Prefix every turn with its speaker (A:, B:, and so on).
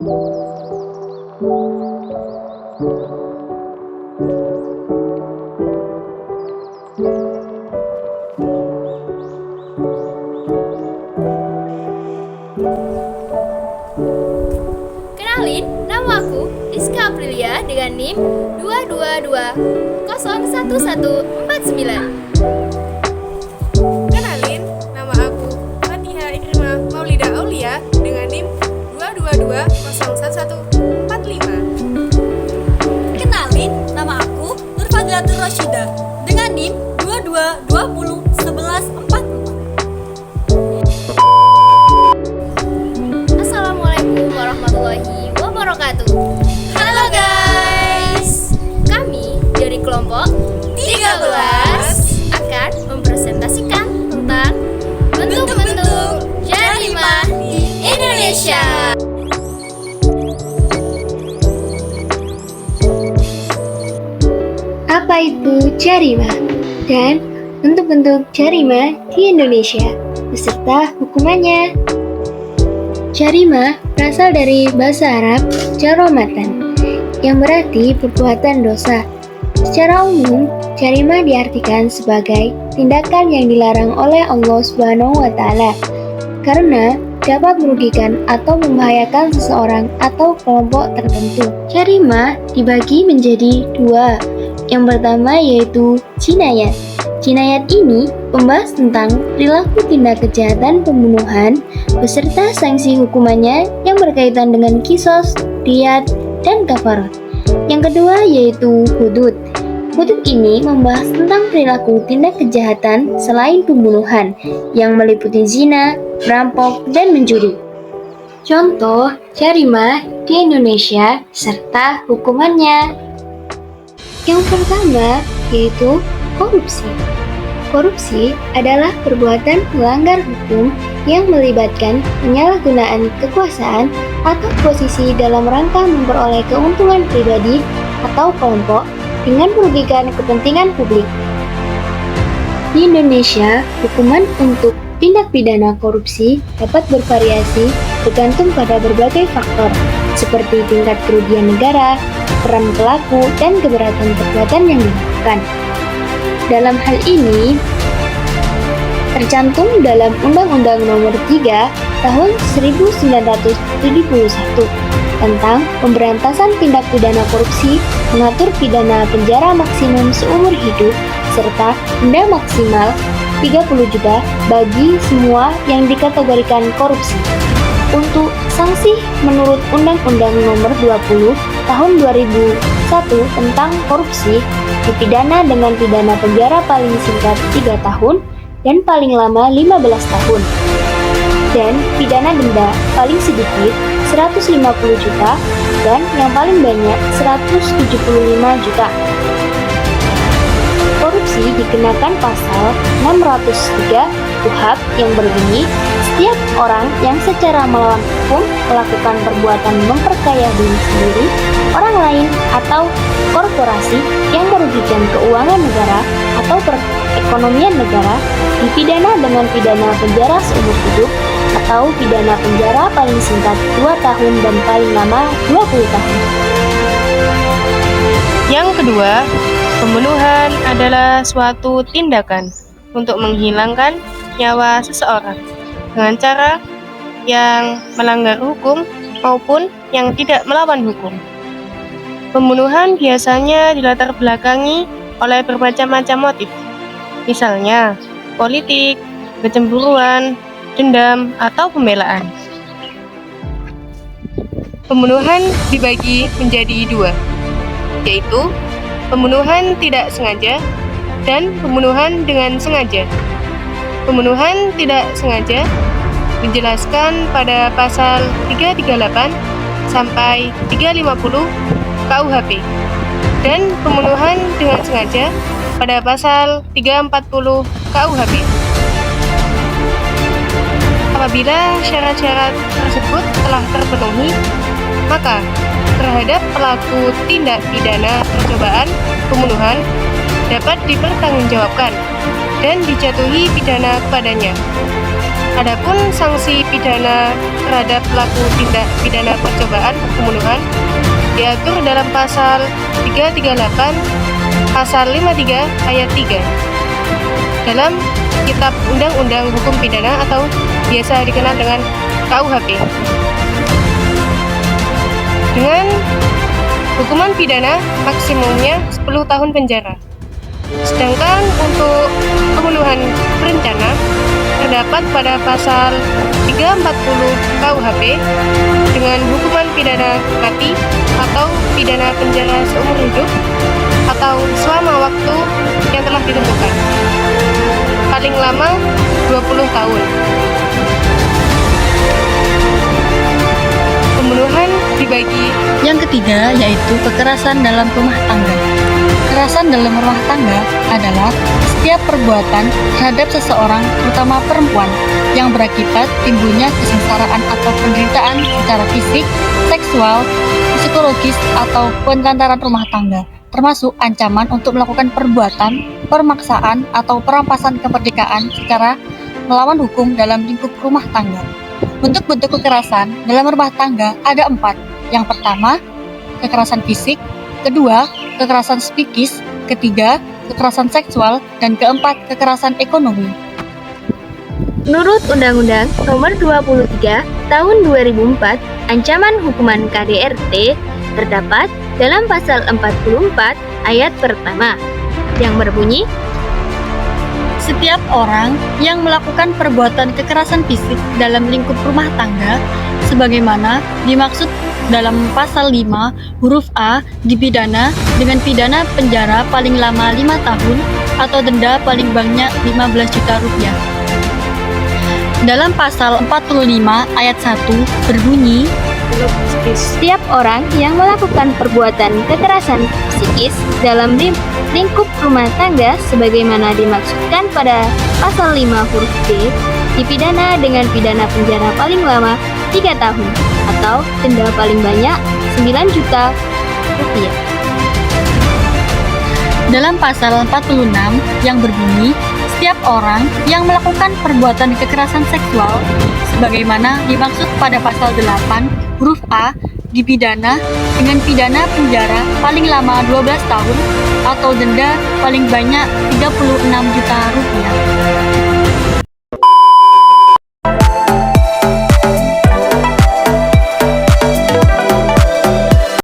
A: Kenalin, nama aku Rizka Aprilia dengan NIM 222011149.
B: Kenalin, nama aku Fatiha Ikrimah Maulida Aulia dengan NIM 222011145.
C: Kenalin, nama aku Nurfadlatul Rasyida dengan NIM 22201144.
A: Assalamualaikum warahmatullahi wabarakatuh. Halo guys, kami dari kelompok 13 akan mempresentasikan tentang bentuk-bentuk jarimah di Indonesia.
D: Apa itu jarimah dan bentuk-bentuk jarimah di Indonesia beserta hukumannya? Jarimah berasal dari bahasa Arab jaromatan yang berarti perbuatan dosa. Secara umum, jarimah diartikan sebagai tindakan yang dilarang oleh Allah Subhanahu wa Ta'ala karena dapat merugikan atau membahayakan seseorang atau kelompok tertentu. Jarimah dibagi menjadi dua. Yang pertama yaitu jinayat. Jinayat ini membahas tentang perilaku tindak kejahatan pembunuhan beserta sanksi hukumannya yang berkaitan dengan kisos, diyat, dan kafarat. Yang kedua yaitu hudud. Hudud ini membahas tentang perilaku tindak kejahatan selain pembunuhan yang meliputi zina, merampok, dan mencuri. Contoh jarimah di Indonesia serta hukumannya. Yang pertama yaitu korupsi. Korupsi adalah perbuatan melanggar hukum yang melibatkan penyalahgunaan kekuasaan atau posisi dalam rangka memperoleh keuntungan pribadi atau kelompok dengan merugikan kepentingan publik. Di Indonesia, hukuman untuk tindak pidana korupsi dapat bervariasi bergantung pada berbagai faktor, seperti tingkat kerugian negara, peran pelaku, dan keberatan perbuatan yang dilakukan. Dalam hal ini, tercantum dalam Undang-Undang Nomor 3 Tahun 1971 tentang Pemberantasan Tindak Pidana Korupsi, mengatur pidana penjara maksimum seumur hidup serta denda maksimal 30 juta bagi semua yang dikategorikan korupsi. Untuk sanksi menurut Undang-Undang Nomor 20 Tahun 2001 tentang korupsi dipidana dengan pidana penjara paling singkat 3 tahun dan paling lama 15 tahun dan pidana denda paling sedikit 150 juta dan yang paling banyak 175 juta. Korupsi dikenakan pasal 603 KUHP yang berbunyi, setiap orang yang secara melawan hukum melakukan perbuatan memperkaya diri sendiri, orang lain, atau korporasi yang merugikan keuangan negara atau perekonomian negara dipidana dengan pidana penjara seumur hidup atau pidana penjara paling singkat 2 tahun dan paling lama 20 tahun.
B: Yang kedua, pembunuhan adalah suatu tindakan untuk menghilangkan nyawa seseorang dengan cara yang melanggar hukum maupun yang tidak melawan hukum. Pembunuhan biasanya dilatar belakangi oleh bermacam-macam motif, misalnya politik, kecemburuan, dendam, atau pembelaan. Pembunuhan dibagi menjadi dua, yaitu pembunuhan tidak sengaja dan pembunuhan dengan sengaja. Pembunuhan tidak sengaja dijelaskan pada pasal 338 sampai 350 KUHP dan pembunuhan dengan sengaja pada pasal 340 KUHP. Apabila syarat-syarat tersebut telah terpenuhi, maka terhadap pelaku tindak pidana percobaan pembunuhan dapat dipertanggungjawabkan dan dijatuhi pidana kepadanya. Adapun sanksi pidana terhadap pelaku tindak pidana percobaan pembunuhan diatur dalam pasal 338, pasal 53 ayat 3 dalam Kitab Undang-Undang Hukum Pidana atau biasa dikenal dengan KUHP. Dengan hukuman pidana maksimumnya 10 tahun penjara. Sedangkan untuk pembunuhan berencana terdapat pada pasal 340 KUHP dengan hukuman pidana mati atau pidana penjara seumur hidup atau selama waktu yang telah ditentukan. Paling lama 20 tahun. Pembunuhan dibagi.
C: Yang ketiga yaitu kekerasan dalam rumah tangga. Kekerasan dalam rumah tangga adalah setiap perbuatan terhadap seseorang, terutama perempuan, yang berakibat timbulnya kesengsaraan atau penderitaan secara fisik, seksual, psikologis, atau pengantaran rumah tangga, termasuk ancaman untuk melakukan perbuatan, pemaksaan, atau perampasan kemerdekaan secara melawan hukum dalam lingkup rumah tangga. Bentuk-bentuk kekerasan dalam rumah tangga ada 4. Yang pertama, kekerasan fisik. Kedua, kekerasan psikis. Ketiga, kekerasan seksual. Dan keempat, kekerasan ekonomi.
A: Menurut Undang-Undang Nomor 23 Tahun 2004, ancaman hukuman KDRT terdapat dalam pasal 44 ayat pertama yang berbunyi,
C: Setiap orang yang melakukan perbuatan kekerasan fisik dalam lingkup rumah tangga sebagaimana dimaksud dalam pasal 5 huruf A dipidana dengan pidana penjara paling lama 5 tahun atau denda paling banyak 15 juta rupiah. Dalam pasal 45 ayat 1 berbunyi,
A: setiap orang yang melakukan perbuatan kekerasan psikis dalam lingkup rumah tangga sebagaimana dimaksudkan pada pasal 5 huruf B dipidana dengan pidana penjara paling lama 3 tahun atau denda paling banyak 9 juta rupiah.
C: dalam pasal 46 yang berbunyi, setiap orang yang melakukan perbuatan kekerasan seksual sebagaimana dimaksud pada pasal 8 huruf A dipidana dengan pidana penjara paling lama 12 tahun atau denda paling banyak 36 juta rupiah.